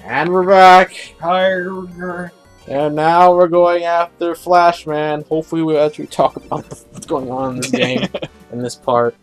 And we're back. Tiger. And now we're going after Flashman. Hopefully we'll actually talk about what's going on in this game, in this part.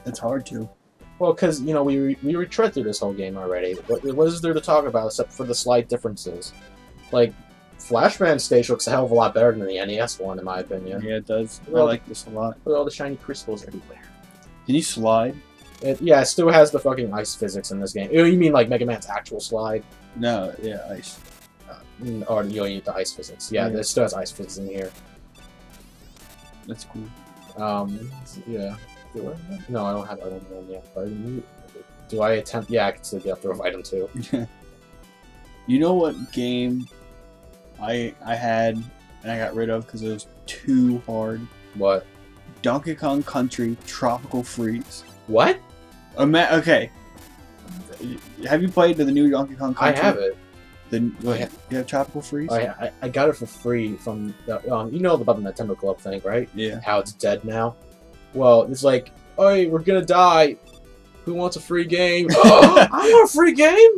It's hard to. Well, because, you know, we retread through this whole game already. What is there to talk about except for the slight differences? Like, Flashman stage looks a hell of a lot better than the NES one, in my opinion. Yeah, it does. Well, I like this a lot. With all the shiny crystals everywhere. Can you slide? Yeah, it still has the fucking ice physics in this game. You mean like Mega Man's actual slide? No, yeah, ice. Or you need the ice physics. Yeah, Yeah. it still has ice physics in here. That's cool. Yeah. Do I? No, I don't have item 1 yet. But do I attempt? Yeah, I can still get up there with item 2. You know what game I had and I got rid of because it was too hard? What? Donkey Kong Country Tropical Freeze. What? Okay. Have you played the new Donkey Kong Country? I have it. You have Tropical Freeze? I got it for free from the, you know about the Nintendo Club thing, right? Yeah. How it's dead now. Well, it's like, hey, we're gonna die. Who wants a free game? Oh, I want a free game!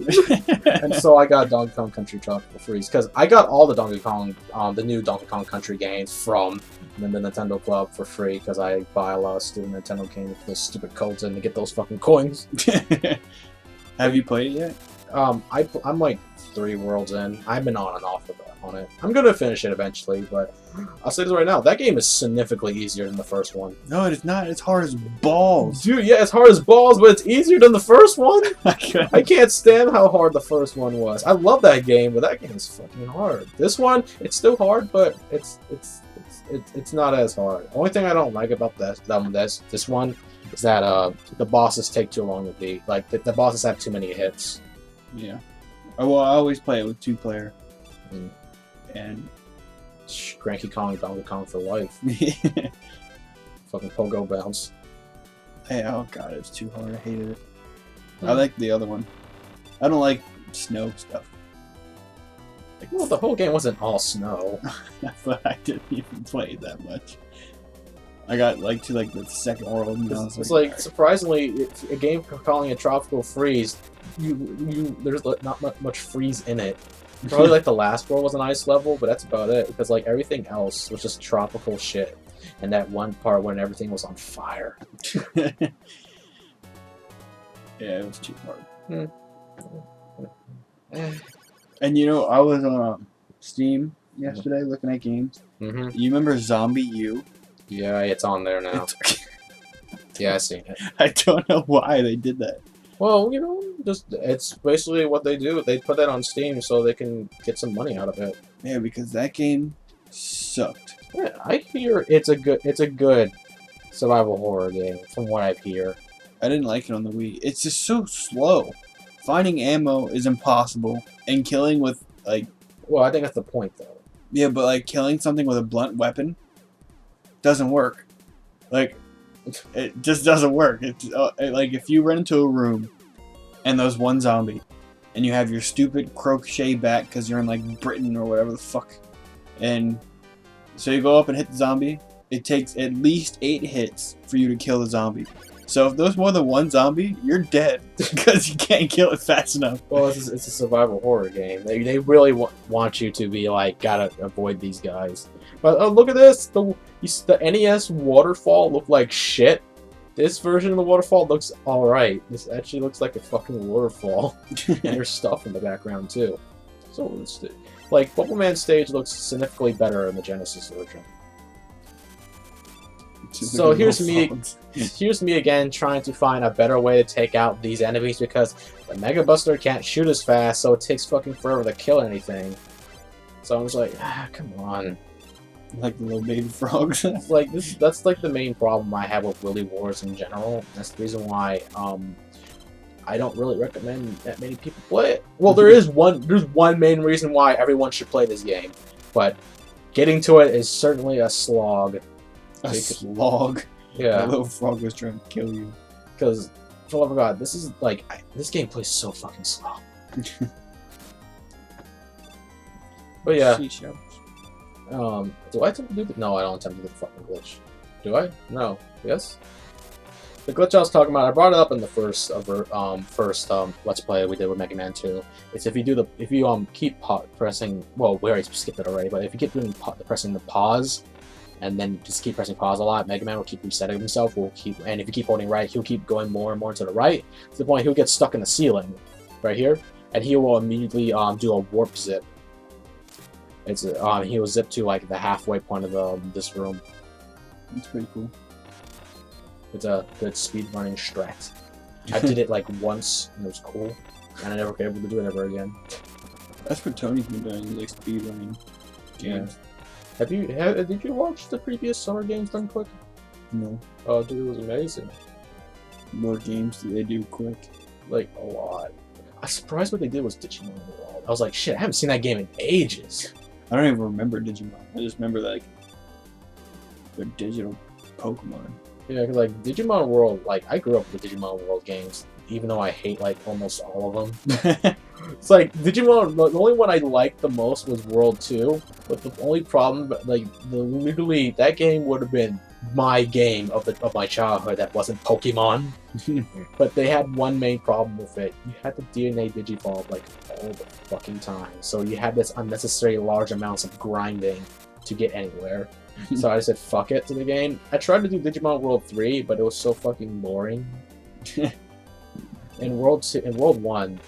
And so I got Donkey Kong Country Tropical Freeze, because I got all the Donkey Kong, the new Donkey Kong Country games from the Nintendo Club for free, because I buy a lot of stupid Nintendo games with those stupid codes in to get those fucking coins. Have you played it yet? I'm like 3 worlds in. I've been on and off on it. I'm gonna finish it eventually, but I'll say this right now, that game is significantly easier than the first one. No, it's not. It's hard as balls. Dude, yeah, it's hard as balls, but it's easier than the first one. I can't stand how hard the first one was. I love that game, but that game is fucking hard. This one, it's still hard, but it's not as hard. Only thing I don't like about this one is that the bosses take too long to beat. Like the bosses have too many hits. Yeah. Oh, well, I always play it with 2-player. Mm. And Cranky Kong, Donkey Kong for life. Fucking pogo bounce. Hey, oh god, it was too hard. I hated it. I like the other one. I don't like snow stuff. Well, the whole game wasn't all snow. But I didn't even play it that much. I got to the second world. And It's like surprisingly, a game calling it Tropical Freeze, there's not much freeze in it. Probably like the last world was an ice level, but that's about it, because like everything else was just tropical shit. And that one part when everything was on fire. Yeah, it was too hard. And you know, I was on Steam yesterday looking at games. Mm-hmm. You remember Zombie U? Yeah, it's on there now. Yeah, I seen it. I don't know why they did that. Well, you know, it's basically what they do. They put that on Steam so they can get some money out of it. Yeah, because that game sucked. Yeah, I hear it's a good survival horror game from what I hear. I didn't like it on the Wii. It's just so slow. Finding ammo is impossible, and killing with Well, I think that's the point, though. yeah, but killing something with a blunt weapon doesn't work. It just doesn't work. It's if you run into a room and there's one zombie, and you have your stupid crochet bat because you're in Britain or whatever the fuck, and so you go up and hit the zombie. It takes at least 8 hits for you to kill the zombie. So if there's more than one zombie, you're dead because you can't kill it fast enough. Well, it's a survival horror game. They really want you to be gotta avoid these guys. But look at this. The NES waterfall looked like shit. This version of the waterfall looks alright. This actually looks like a fucking waterfall. And there's stuff in the background too. So Bubble Man stage looks significantly better in the Genesis version. So here's me again trying to find a better way to take out these enemies, because the Mega Buster can't shoot as fast, so it takes fucking forever to kill anything. So I'm just like, come on. Like the little baby frogs. That's the main problem I have with Wily Wars in general. That's the reason why I don't really recommend that many people play it. Well, there's one main reason why everyone should play this game, but getting to it is certainly a slog. A slog. Yeah. That little frog was trying to kill you. Because, for the love of God, this is this game plays so fucking slow. But yeah. Do I attempt to do the... No, I don't attempt to do the fucking glitch. Do I? No. Yes? The glitch I was talking about, I brought it up in the first Let's Play we did with Mega Man 2. It's if you keep pressing, well, we already skipped it already, but if you keep pressing the pause, and then just keep pressing pause a lot, Mega Man will keep resetting himself. And if you keep holding right, he'll keep going more and more to the right, to the point he'll get stuck in the ceiling, right here, and he will immediately do a warp zip. It's he will zip to like the halfway point of this room. It's pretty cool. It's a good speedrunning strat. I did it like once, and it was cool, and I never got able to do it ever again. That's what Tony's been doing, like speedrunning games. Yeah. Did you watch the previous Summer Games done quick? No. Oh, dude, it was amazing. What games do they do quick? Like, a lot. I was surprised what they did was Digimon World. I was like, shit, I haven't seen that game in ages. I don't even remember Digimon. I just remember, like, the digital Pokemon. Yeah, because, like, Digimon World, like, I grew up with the Digimon World games, even though I hate, like, almost all of them. It's like, Digimon, the only one I liked the most was World 2, but the only problem, like, literally, that game would have been my game of my childhood that wasn't Pokemon. But they had one main problem with it. You had to DNA Digivolve, like, all the fucking time. So you had this unnecessary large amounts of grinding to get anywhere. So I said fuck it to the game. I tried to do Digimon World 3, but it was so fucking boring. In World 1,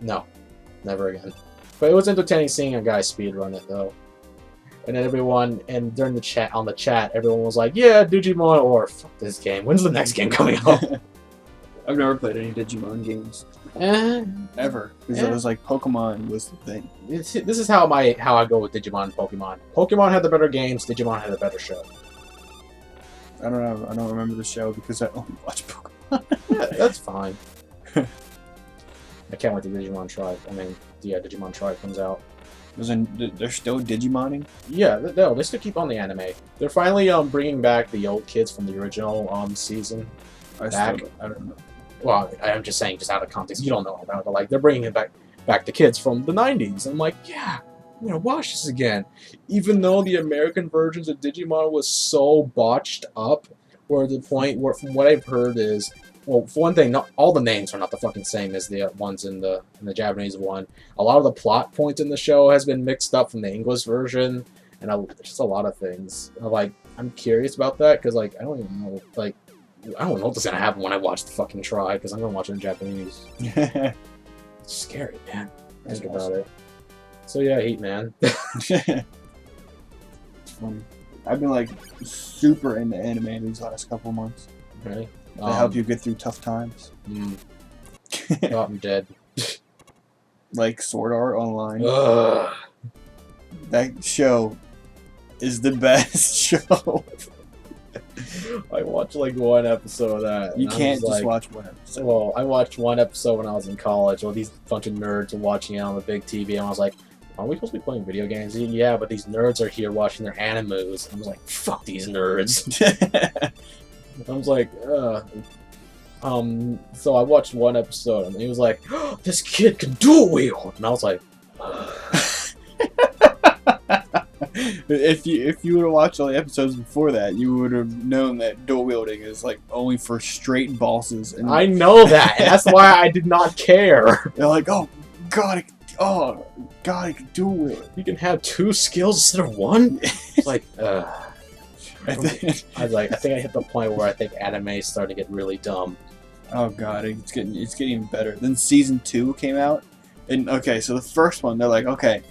no, never again. But it was entertaining seeing a guy speedrun it though. And then during the chat, everyone was like, yeah, Digimon, or fuck this game. When's the next game coming out? I've never played any Digimon games. Ever. Because it was like Pokemon was the thing. This is how I go with Digimon and Pokemon. Pokemon had the better games, Digimon had the better show. I don't know. I don't remember the show because I only watch Pokemon. Yeah, that's fine. I can't wait till Digimon Tribe. Digimon Tribe comes out. They're still Digimoning? Yeah, they still keep on the anime. They're finally bringing back the old kids from the original season. I don't know. Well, I'm just saying, just out of context, you don't know about it, but like they're bringing it back to kids from the 90s. I'm like, yeah, I'm gonna watch this again. Even though the American versions of Digimon was so botched up, where the point where, from what I've heard is, well, for one thing, not all the names are not the fucking same as the ones in the Japanese one. A lot of the plot points in the show has been mixed up from the English version, and just a lot of things. Like, I'm curious about that because like I don't even know, like, I don't know what's gonna happen when I watch the fucking Try because I'm gonna watch it in Japanese. It's scary, man. Think about it. So yeah, Heat Man. It's funny. I've been like super into anime these last couple months. Really? They help you get through tough times. Oh, I'm dead. Like Sword Art Online. Ugh. That show is the best show. I watched like one episode of that. You can't just watch one episode. Well, I watched one episode when I was in college. Well, these bunch of nerds were watching it on the big TV, and I was like, "Are we supposed to be playing video games?" Yeah, but these nerds are here watching their animes. I was like, "Fuck these nerds." I was like, so I watched one episode, and he was like, oh, "This kid can dual wield," and I was like, if you would have watched all the episodes before that, you would have known that dual wielding is like only for straight bosses. And I know that, and that's why I did not care. They're like, "Oh God, I can dual wield. You can have two skills instead of one." It's like, I think I hit the point where I think anime is starting to get really dumb. Oh God, it's getting better. Then season 2 came out, and okay, so the first one, they're like, okay,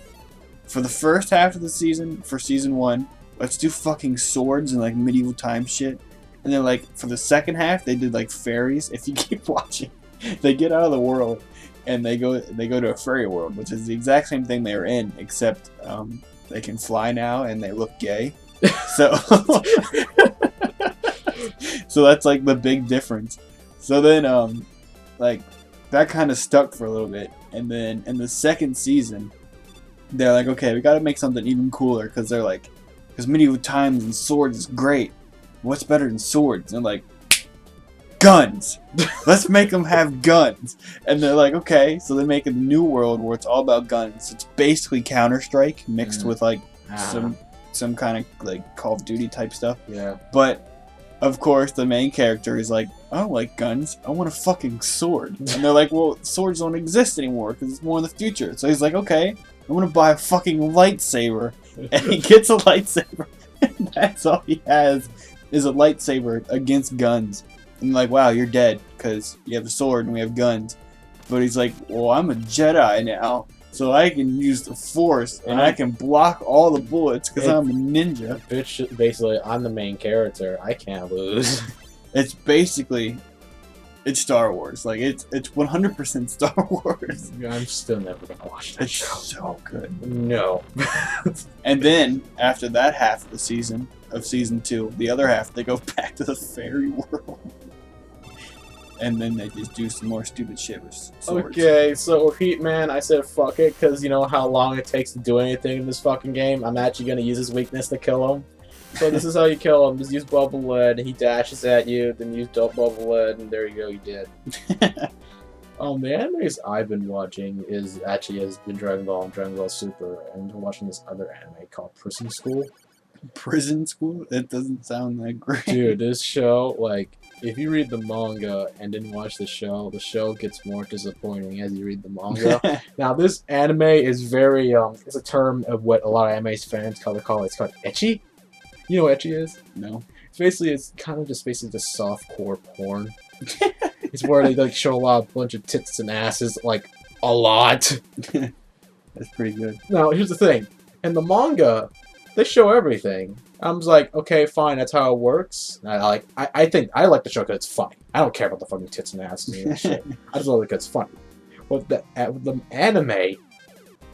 for the first half of the season, for season 1, let's do fucking swords and like medieval time shit. And then like for the second half, they did like fairies. If you keep watching, they get out of the world and they go to a fairy world, which is the exact same thing they were in, except they can fly now and they look gay. So, so that's like the big difference. So then, like that kind of stuck for a little bit, and then in the second season, they're like, okay, we got to make something even cooler because they're like, because medieval times and swords is great. What's better than swords? And they're like, guns. Let's make them have guns. And they're like, okay, so they make a new world where it's all about guns. It's basically Counter-Strike mixed with like some kind of like Call of Duty type stuff. Yeah. But of course, the main character is like, I don't like guns. I want a fucking sword. And they're like, well, swords don't exist anymore because it's more in the future. So he's like, okay, I want to buy a fucking lightsaber. And he gets a lightsaber. And that's all he has is a lightsaber against guns. And like, wow, you're dead because you have a sword and we have guns. But he's like, well, I'm a Jedi now. So I can use the Force, and I can block all the bullets because I'm a ninja. Bitch, basically, I'm the main character. I can't lose. It's basically, it's Star Wars. Like, it's 100% Star Wars. I'm still never gonna watch that It's show. so good. No. And then, after that half of the season, of season 2, the other half, they go back to the fairy world. And then they just do some more stupid shit with swords. Okay, so Heat Man, I said fuck it, because you know how long it takes to do anything in this fucking game. I'm actually going to use his weakness to kill him. So this is how you kill him. Just use bubble lead, he dashes at you, then use bubble lead, and there you go, you did. The animes I've been watching has been Dragon Ball and Dragon Ball Super, and I'm watching this other anime called Prison School. Prison School? That doesn't sound that great. Dude, this show, like, if you read the manga and didn't watch the show gets more disappointing as you read the manga. Now, this anime is very, it's a term of what a lot of anime fans call it. It's called ecchi. You know what ecchi is? No. It's kind of just basically just softcore porn. It's where they, like, show a bunch of tits and asses, like, a lot. That's pretty good. Now, here's the thing. In the manga, they show everything. I'm just like, okay, fine, that's how it works. I think I like the show because it's funny. I don't care about the fucking tits and asses and that shit. I just love it because it's funny. But the anime,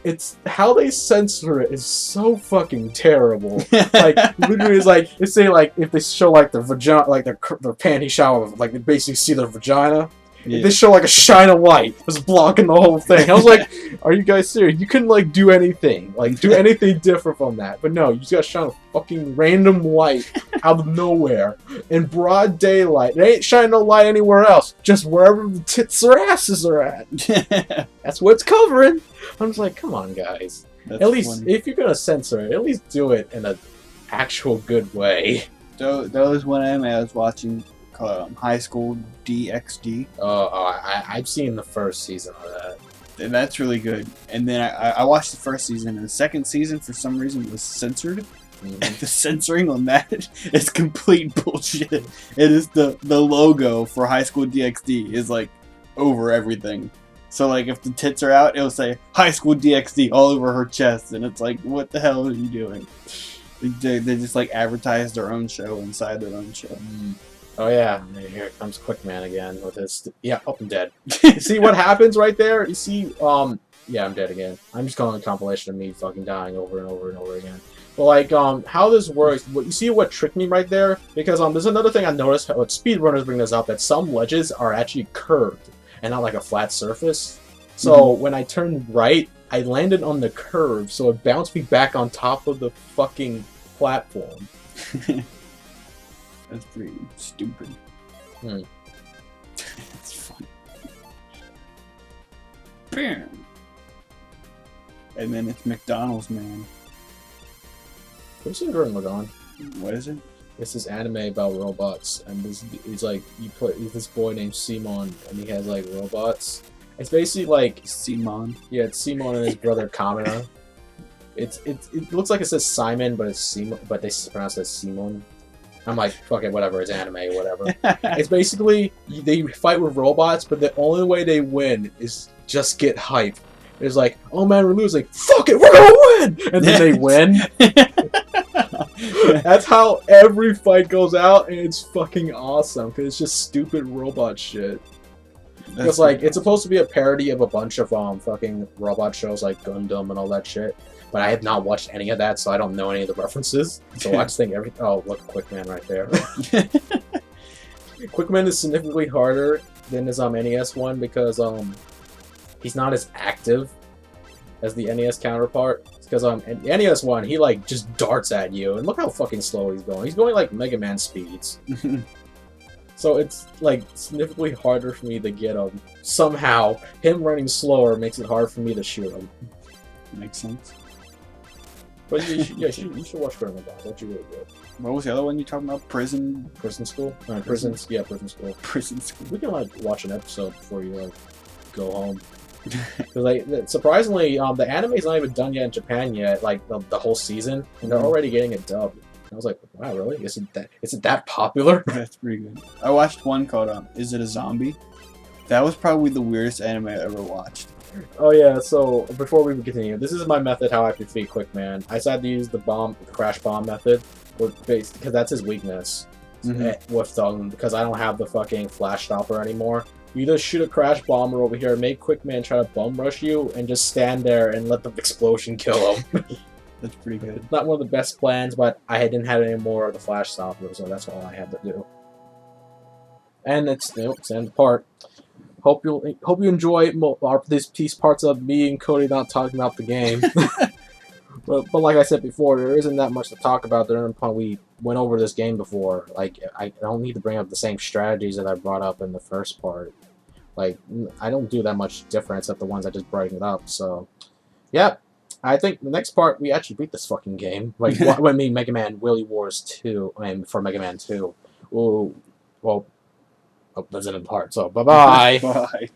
it's how they censor it is so fucking terrible. Like literally, it's like they say like if they show like their vagina, like their panty shower, like they basically see their vagina. Yeah. They show like a shine of light was blocking the whole thing. I was like, are you guys serious? You couldn't like do anything. Like do anything different from that. But no, you just gotta shine a fucking random light out of nowhere. In broad daylight. They ain't shining no light anywhere else. Just wherever the tits or asses are at. That's what it's covering. I'm just like, come on guys. That's at least funny. if you're gonna censor it, at least do it in an actual good way. That was one anime I was watching called High School DxD. I've seen the first season of that. And that's really good. And then I watched the first season, and the second season, for some reason, was censored. Mhm. And the censoring on that is complete bullshit. It is the logo for High School DxD is like over everything. So like if the tits are out, it'll say High School DxD all over her chest, and it's like, what the hell are you doing? They just like advertise their own show inside their own show. Oh yeah, here comes Quickman again with his. Yeah, oh, I'm dead. You see what happens right there? You see, yeah, I'm dead again. I'm just calling a compilation of me fucking dying over and over and over again. But like, how this works? You see what tricked me right there? Because there's another thing I noticed. Speedrunners bring this up that some ledges are actually curved and not like a flat surface. So when I turned right, I landed on the curve, so it bounced me back on top of the fucking platform. That's pretty stupid. It's funny. Bam. And then it's McDonald's Man. Have you seen Gurren Lagann? What is it? It's this anime about robots, and he's like he's this boy named Simon, and he has like robots. It's basically like Simon. Yeah, it's Simon and his brother Kamina. It looks like it says Simon, but it's Simon, but they pronounce it as Simon. I'm like, fuck it, whatever, it's anime, whatever. It's basically, they fight with robots, but the only way they win is just get hype. It's like, oh man, we're losing. Fuck it, we're gonna win! And then they win. That's how every fight goes out, and it's fucking awesome, because it's just stupid robot shit. Because, like, it's supposed to be a parody of a bunch of fucking robot shows like Gundam and all that shit. But I have not watched any of that, so I don't know any of the references. So I just think oh, look, Quickman right there. Quickman is significantly harder than his NES one because he's not as active as the NES counterpart. Because in the NES one, he like just darts at you, and look how fucking slow he's going. He's going like Mega Man speeds. So it's like significantly harder for me to get him. Somehow, him running slower makes it hard for me to shoot him. Makes sense. But you should watch Gurren Lagann. That's really good. What was the other one you talking about? Prison School. Yeah, prison school. Prison School. We can like watch an episode before you like go home. Because like surprisingly, the anime's not even done yet in Japan yet. Like the whole season, and they're already getting it dubbed. And I was like, wow, really? Is it that popular? That's pretty good. I watched one called Is It a Zombie? That was probably the weirdest anime I ever watched. Oh yeah, so before we continue, this is my method how I defeat Quick Man. I decided to use the crash bomb method, because that's his weakness. With because I don't have the fucking flash stopper anymore. You just shoot a crash bomber over here, make Quick Man try to bum rush you, and just stand there and let the explosion kill him. That's pretty good. Not one of the best plans, but I didn't have any more of the flash stopper, so that's all I had to do. And it's the end part. Hope you enjoy these parts of me and Cody not talking about the game. but like I said before, there isn't that much to talk about. During the point we went over this game before. Like I don't need to bring up the same strategies that I brought up in the first part. Like I don't do that much different except the ones I just brought up. So, yeah. I think the next part we actually beat this fucking game. Like when me Mega Man Wily Wars 2, I mean for Mega Man 2. Ooh, well, that's it in part. So bye bye. Bye.